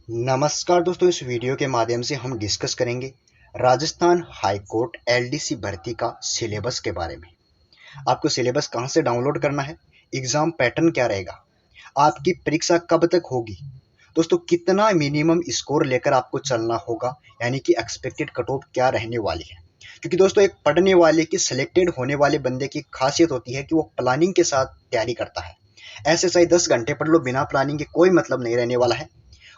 नमस्कार दोस्तों, इस वीडियो के माध्यम से हम डिस्कस करेंगे राजस्थान हाई कोर्ट एलडीसी भर्ती का सिलेबस के बारे में। आपको सिलेबस कहां से डाउनलोड करना है, एग्जाम पैटर्न क्या रहेगा, आपकी परीक्षा कब तक होगी, दोस्तों कितना मिनिमम स्कोर लेकर आपको चलना होगा, यानी कि एक्सपेक्टेड कट ऑफ क्या रहने वाली है। क्योंकि दोस्तों एक पढ़ने वाले की सिलेक्टेड होने वाले बंदे की खासियत होती है कि वो प्लानिंग के साथ तैयारी करता है। ऐसे चाहे 10 घंटे पढ़ लो, बिना प्लानिंग के कोई मतलब नहीं रहने वाला है।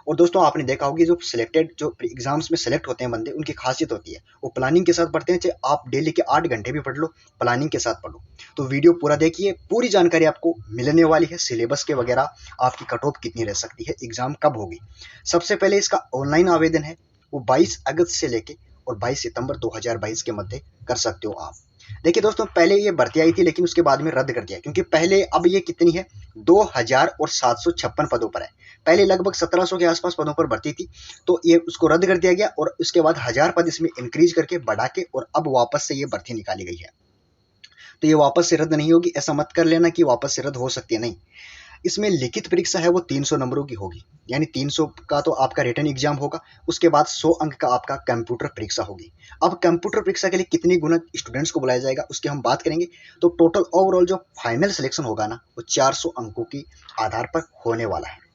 और दोस्तों आपने देखा होगी जो सिलेक्टेड जो एग्जाम्स में सेलेक्ट होते हैं बंदे, उनकी खासियत होती है वो प्लानिंग के साथ पढ़ते हैं। चाहे आप डेली के 8 घंटे भी पढ़ लो, प्लानिंग के साथ पढ़ो। तो वीडियो पूरा देखिए, पूरी जानकारी आपको मिलने वाली है सिलेबस के वगैरह, आपकी कट ऑफ कितनी रह सकती है, एग्जाम कब होगी। सबसे पहले इसका ऑनलाइन आवेदन है, वो 22 अगस्त से लेके और 22 सितंबर 2022 के मध्य कर सकते हो आप। देखिए दोस्तों, पहले ये भर्ती आई थी लेकिन उसके बाद में रद्द कर दिया, क्योंकि पहले अब ये कितनी है, 2756 पदों पर है। पहले लगभग 1700 के आसपास पदों पर भर्ती थी, तो ये उसको रद्द कर दिया गया और उसके बाद 1000 पद इसमें इंक्रीज करके बढ़ा के और अब वापस से ये भर्ती निकाली गई है। तो ये वापस से रद्द नहीं होगी, ऐसा मत कर लेना कि वापस से रद्द हो सकती है, नहीं। इसमें लिखित परीक्षा है वो 300 नंबरों की होगी, यानी 300 का तो आपका रिटन एग्जाम होगा, उसके बाद 100 अंक का आपका कंप्यूटर परीक्षा होगी। अब कंप्यूटर परीक्षा के लिए कितने गुना स्टूडेंट्स को बुलाया जाएगा उसकी हम बात करेंगे। तो टोटल ओवरऑल जो फाइनल सिलेक्शन होगा ना, वो 400 अंकों की आधार पर होने वाला है।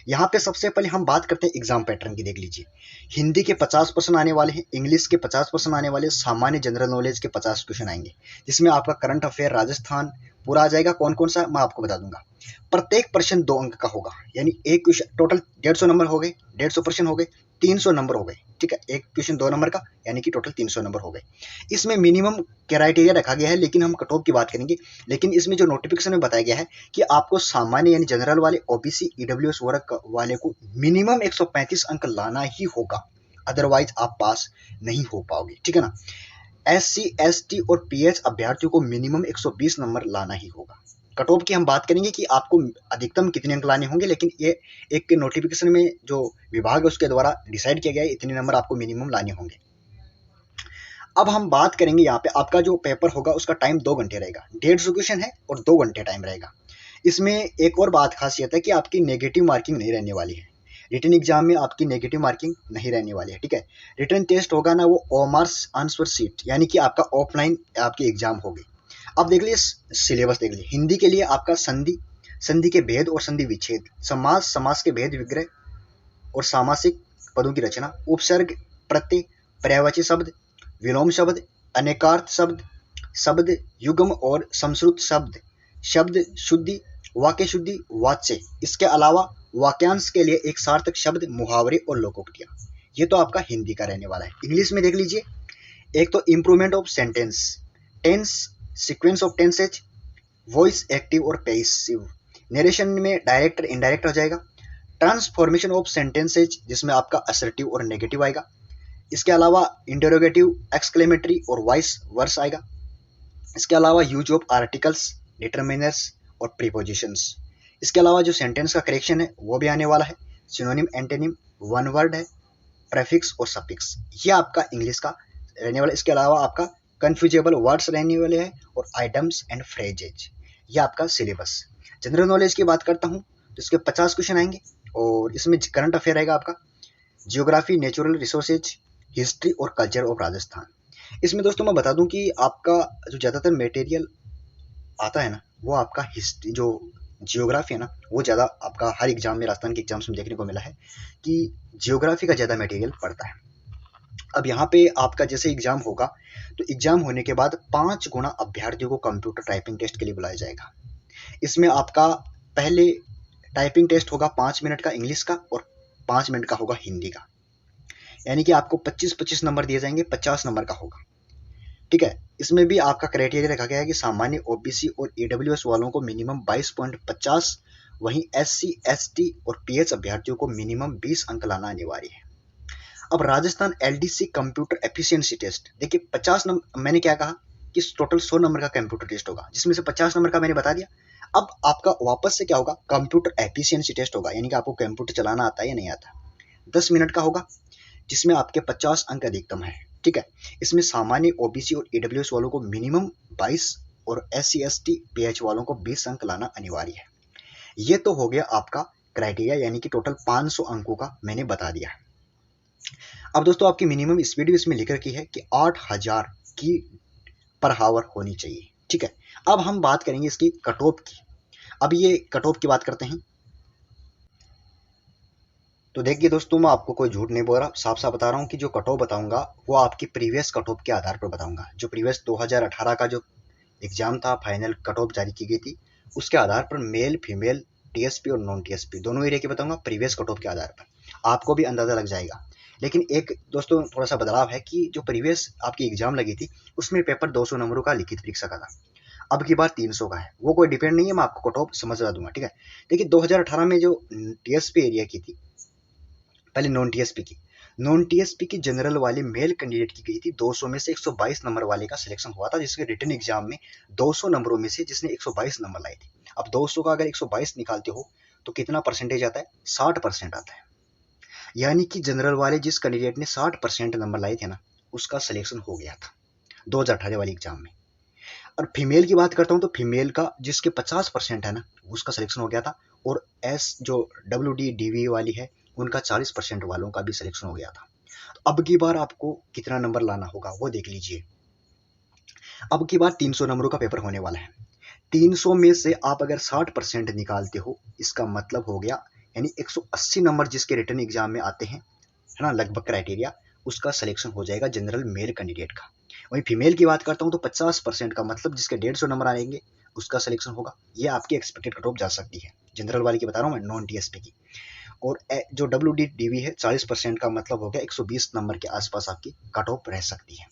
यहाँ पे सबसे पहले हम बात करते हैं एग्जाम पैटर्न की। देख लीजिए, हिंदी के 50% आने वाले हैं, इंग्लिश के 50% आने वाले, सामान्य जनरल नॉलेज के 50 क्वेश्चन आएंगे, जिसमें आपका करंट अफेयर राजस्थान पूरा आ जाएगा। कौन कौन सा मैं आपको बता दूंगा। प्रत्येक प्रश्न 2 अंक का होगा, यानी एक क्वेश्चन टोटल 150 नंबर हो गए, 150 प्रश्न हो गए, 300 नंबर हो गए। ठीक है, एक क्वेश्चन 2 नंबर का, यानी कि टोटल 300 नंबर हो गए। इसमें मिनिमम क्राइटेरिया रखा गया है, लेकिन हम कट ऑफ की बात करेंगे। लेकिन इसमें जो नोटिफिकेशन में बताया गया है कि आपको सामान्य यानी जनरल वाले, ओबीसी, ईडब्ल्यूएस वर्ग वाले को मिनिमम 135 अंक लाना ही होगा, अदरवाइज आप पास नहीं हो पाओगे। ठीक है ना। एससी, एसटी और पीएच अभ्यर्थियों को मिनिमम 120 नंबर लाना ही होगा। कट ऑफ की हम बात करेंगे कि आपको अधिकतम कितने अंक लाने होंगे, लेकिन ये एक नोटिफिकेशन में जो विभाग है उसके द्वारा डिसाइड किया गया है, इतने नंबर आपको मिनिमम लाने होंगे। अब हम बात करेंगे यहाँ पे आपका जो पेपर होगा उसका टाइम 2 घंटे रहेगा, 150 क्वेश्चन है और 2 घंटे टाइम रहेगा। इसमें एक और बात खासियत है कि आपकी नेगेटिव मार्किंग नहीं रहने वाली है। रिटन एग्जाम में आपकी नेगेटिव मार्किंग नहीं रहने वाली है। ठीक है, रिटन टेस्ट होगा ना, वो ओमार्स आंसर सीट, यानी कि आपका ऑफलाइन आपकी एग्जाम होगी। अब देख लीजिए सिलेबस, देख लीजिए हिंदी के लिए आपका संधि, संधि के भेद और संधि विच्छेद, समास, समास के भेद विग्रह और सामासिक पदों की रचना, उपसर्ग, प्रत्यय, पर्यायवाची शब्द, विलोम शब्द, अनेकार्थ शब्द, शब्द युग्म और समश्रुत शब्द, शब्द शुद्धि, वाक्य शुद्धि, वाच्य। इसके अलावा वाक्यांश के लिए एक सार्थक शब्द, मुहावरे और लोकोक्तियां। ये तो आपका हिंदी का रहने वाला है। इंग्लिश में देख लीजिए, एक तो improvement of sentence, tense, sequence of tenses, voice active और पैसिव, नरेशन में डायरेक्ट और इनडायरेक्ट हो जाएगा, ट्रांसफॉर्मेशन ऑफ सेंटेंसेज जिसमें आपका असर्टिव और नेगेटिव आएगा। इसके अलावा इंटरोगेटिव, एक्सक्लेमेटरी और वॉइस वर्स आएगा। इसके अलावा यूज ऑफ आर्टिकल्स, डिटरमिनर्स और प्रीपोजिशंस। इसके अलावा जो सेंटेंस का करेक्शन है वो भी आने वाला है। सिनोनिम, एंटोनिम, वन वर्ड है, प्रेफिक्स और सफिक्स, ये आपका इंग्लिश का रहने वाला। इसके अलावा आपका कंफ्यूजेबल वर्ड्स रहने वाले हैं और आइटम्स एंड फ्रेजेज, ये आपका सिलेबस। जनरल नॉलेज की बात करता हूँ तो इसके 50 क्वेश्चन आएंगे और इसमें करंट अफेयर रहेगा आपका, जियोग्राफी, नेचुरल रिसोर्सेज, हिस्ट्री और कल्चर ऑफ राजस्थान। इसमें दोस्तों मैं बता दूं कि आपका जो ज़्यादातर मटेरियल आता है ना, वो आपका हिस्ट्री, जो जियोग्राफी है ना, वो ज़्यादा आपका हर एग्जाम में, राजस्थान के एग्जाम्स में देखने को मिला है कि जियोग्राफी का ज़्यादा मटेरियल पड़ता है। अब यहाँ पे आपका जैसे एग्जाम होगा तो एग्जाम होने के बाद 5 गुना अभ्यर्थियों को कंप्यूटर टाइपिंग टेस्ट के लिए बुलाया जाएगा। इसमें आपका पहले टाइपिंग टेस्ट होगा 5 मिनट का इंग्लिश का और 5 मिनट का होगा हिंदी का, यानी कि आपको 25-25 नंबर दिए जाएंगे, 50 नंबर का होगा। ठीक है, इसमें भी आपका क्राइटेरिया रखा गया है कि सामान्य, ओबीसी और ईडब्ल्यूएस वालों को मिनिमम 22.50, वहीं एससी, एसटी और पीएच अभ्यर्थियों को मिनिमम 20 अंक लाना अनिवार्य है। अब Rajasthan LDC computer efficiency test, देखिए 50 नंबर, मैंने क्या कहा कि टोटल 100 नंबर का कंप्यूटर टेस्ट होगा, जिसमें से 50 नंबर का मैंने बता दिया। अब आपका वापस से क्या होगा, कंप्यूटर एफिशिएंसी टेस्ट होगा, यानी कि आपको कंप्यूटर चलाना आता है या नहीं आता। 10 मिनट का होगा, जिसमें आपके 50 अंक अधिकतम है। ठीक है, इसमें सामान्य, ओबीसी और ईडब्ल्यूएस वालों को मिनिमम 22 और एससी, एसटी, पीएच वालों को 20 अंक लाना अनिवार्य है। ये तो हो गया आपका क्राइटेरिया यानी कि टोटल 500 अंकों का मैंने बता दिया है। अब दोस्तों आपकी मिनिमम स्पीड भी इसमें लिख रखी है कि 8000 की पर हावर होनी चाहिए। ठीक है, अब हम बात करेंगे इसकी कट ऑफ की। अब ये कट ऑफ की बात करते हैं। तो देखिए दोस्तों, मैं आपको कोई झूठ नहीं बोल रहा, साफ साफ बता रहा हूँ कि जो कट ऑफ बताऊंगा वो आपकी प्रीवियस कट ऑफ के आधार पर बताऊंगा। जो प्रीवियस 2018 का जो एग्जाम था, फाइनल कट ऑफ जारी की गई थी, उसके आधार पर मेल फीमेल टीएसपी और नॉन टीएसपी दोनों एरिया की बताऊंगा प्रीवियस कट ऑफ के आधार पर, आपको भी अंदाजा लग जाएगा। लेकिन एक दोस्तों थोड़ा सा बदलाव है कि जो प्रीवियस आपकी एग्जाम लगी थी उसमें पेपर 200 नंबरों का लिखित परीक्षा का था, अब की बार 300 का है। वो कोई डिपेंड नहीं है, मैं आपको कट ऑफ समझवा दूंगा। ठीक है, देखिए 2018 में जो टीएसपी एरिया की थी, पहले नॉन टीएसपी की जनरल वाली मेल कैंडिडेट की गई थी 200 में से 122 नंबर वाले का सिलेक्शन हुआ था, जिसके रिटन एग्जाम में 200 नंबरों में से जिसने 122 नंबर लाए थे। अब 200 का अगर 122 निकालते हो तो कितना परसेंटेज आता है? 60% आता है। यानी कि जनरल वाले जिस कैंडिडेट ने 60% नंबर लाए थे ना, उसका सिलेक्शन हो गया था 2018 वाली एग्जाम में। और फीमेल की बात करता हूँ तो फीमेल का जिसके 50% है ना, उसका सिलेक्शन हो गया था। और एस जो WD/DV वाली है, उनका 40% वालों का भी सिलेक्शन हो गया था। तो अब की बार आपको कितना नंबर लाना होगा वो देख लीजिए। अब की बार 300 नंबरों का पेपर होने वाला है। 300 में से आप अगर 60% निकालते हो, इसका मतलब हो गया यानी 180 नंबर जिसके रिटन एग्जाम में आते हैं, है ना, लगभग क्राइटेरिया, उसका सिलेक्शन हो जाएगा जनरल मेल कैंडिडेट का। वहीं फीमेल की बात करता हूँ तो 50% का मतलब जिसके 150 नंबर आएंगे उसका सिलेक्शन होगा। ये आपकी एक्सपेक्टेड कट ऑफ जा सकती है, जनरल वाली की बता रहा हूँ मैं, नॉन टीएसपी की। और जो WD/DV है 40% का मतलब हो गया 120 नंबर के आसपास आपकी कट ऑफ रह सकती है।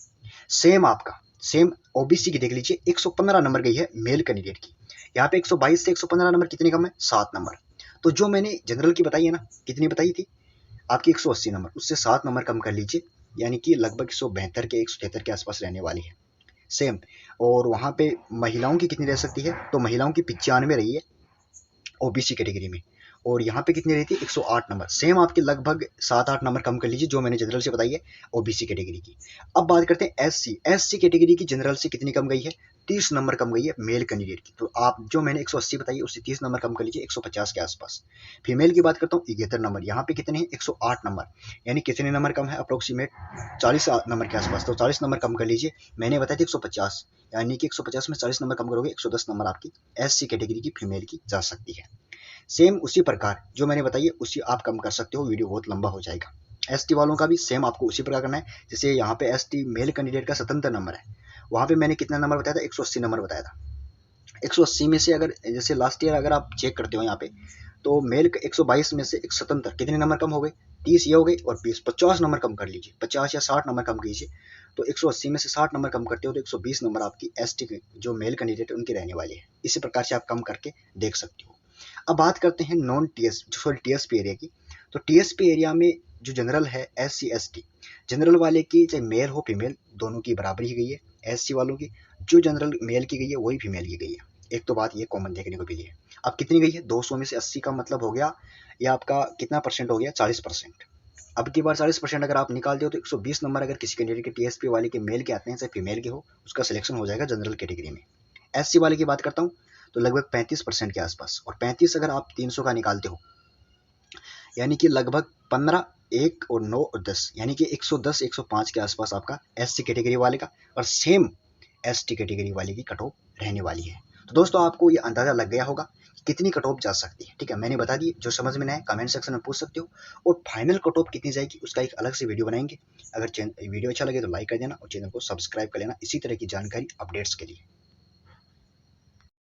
सेम ओबीसी की देख लीजिए, 115 नंबर गई है मेल कैंडिडेट की। यहाँ पे 122 से 115 नंबर कितनी कम है? 7 नंबर। तो जो मैंने जनरल की बताई है ना, कितनी बताई थी आपकी? 180 नंबर, उससे 7 नंबर कम कर लीजिए, यानी कि लगभग 172 के 173 के आसपास रहने वाली है। सेम। और वहाँ पे महिलाओं की कितनी रह सकती है? तो महिलाओं की 95 रही है ओबीसी कैटेगरी में, और यहाँ पे कितनी रहती है? 108 नंबर। सेम आपके लगभग 7-8 नंबर कम कर लीजिए जो मैंने जनरल से बताई है ओबीसी कैटेगरी की। अब बात करते हैं एससी कैटेगरी की जनरल से कितनी कम गई है? 30 नंबर कम गई है मेल कैंडिडेट की। तो आप जो मैंने 180 बताई है उससे 30 नंबर कम कर लीजिए, 150 के आसपास। फीमेल की बात करता हूँ 71 नंबर, यहाँ पे कितने हैं? 108 नंबर, यानी कितने नंबर कम है? अप्रोक्सीमेट 40 नंबर के आसपास। तो 40 नंबर कम कर लीजिए, मैंने बताया था 150, यानी कि 150 में 40 नंबर कम करोगे 110 नंबर आपकी एससी कैटेगरी की फीमेल की जा सकती है। सेम उसी प्रकार जो मैंने बताई है उसी आप कम कर सकते हो, वीडियो बहुत लंबा हो जाएगा। एसटी वालों का भी सेम आपको उसी प्रकार करना है। जैसे यहाँ पे एसटी मेल कैंडिडेट का 77 नंबर है, वहाँ पे मैंने कितना नंबर बताया था? 180 नंबर बताया था। 180 में से अगर जैसे लास्ट ईयर अगर आप चेक करते हो यहाँ पे, तो मेल 122 में से 177 कितने नंबर कम हो गए? 30 ये हो गए, और 50 नंबर कम कर लीजिए, 50 या 60 नंबर कम कीजिए। तो 180 में से 60 नंबर कम करते हो तो 120 नंबर आपकी एसटी जो मेल कैंडिडेट है उनकी रहने वाली है। इसी प्रकार से आप कम करके देख सकते हो। अब बात करते हैं नॉन टीएसपी एरिया की। तो टीएसपी एरिया में जो जनरल है SC/ST, जनरल वाले की चाहे मेल हो फीमेल दोनों की बराबरी ही गई है। SC वालों की जो जनरल मेल की गई है वही फीमेल की गई है। एक तो बात ये कॉमन देखने को मिली है। अब कितनी गई है? 200 में से 80 का मतलब हो गया, या आपका कितना परसेंट हो गया? 40%। अब की बार 40% अगर आप निकालते हो तो 120 नंबर अगर किसी कैंडिडेट के टीएसपी वाले के मेल के आते हैं चाहे फीमेल के हो, उसका सिलेक्शन हो जाएगा जनरल कैटेगरी में। SC वाले की बात करता हूँ तो लगभग 35% के आसपास, और 35 अगर आप 300 का निकालते हो यानी कि लगभग 15, 1 और 9 और 10, यानी कि 110 105 के आसपास आपका SC कैटेगरी वाले का, और सेम ST कैटेगरी वाले की कट ऑफ रहने वाली है। तो दोस्तों आपको ये अंदाजा लग गया होगा कितनी कट ऑफ जा सकती है। ठीक है, मैंने बता दी। जो समझ में ना आए कमेंट सेक्शन में पूछ सकते हो, और फाइनल कट ऑफ कितनी जाएगी उसका एक अलग से वीडियो बनाएंगे। अगर वीडियो अच्छा लगे तो लाइक कर देना और चैनल को सब्सक्राइब कर लेना इसी तरह की जानकारी अपडेट्स के लिए।